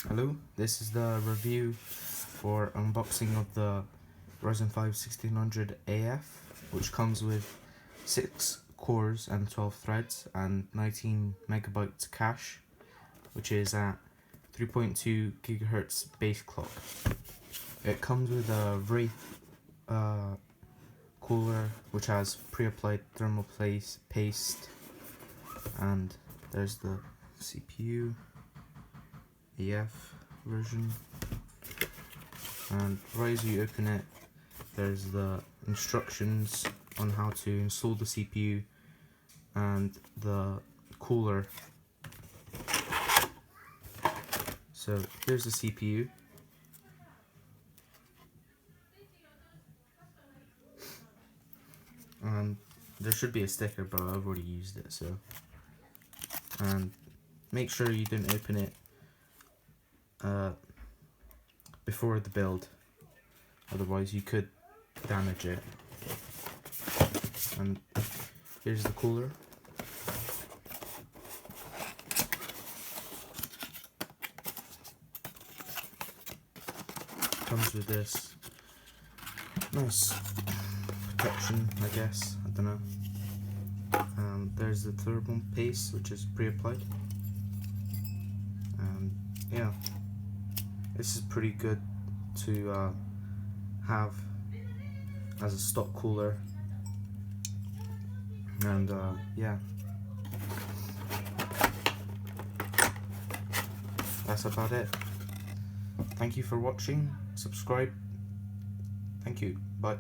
Hello, this is the review for unboxing of the Ryzen 5 1600 AF, which comes with 6 cores and 12 threads and 19 megabytes cache, which is at 3.2 gigahertz base clock. It comes with a Wraith cooler, which has pre-applied thermal paste, and there's the CPU AF version, and right as you open it, there's the instructions on how to install the CPU and the cooler. So here's the CPU, and there should be a sticker, but I've already used it. So, and make sure you don't open it before the build, otherwise you could damage it. And here's the cooler. Comes with this nice protection, I guess, I don't know. There's the thermal paste, which is pre-applied, and yeah, this is pretty good to have as a stock cooler. And yeah, that's about it. Thank you for watching. Subscribe. Thank you. Bye.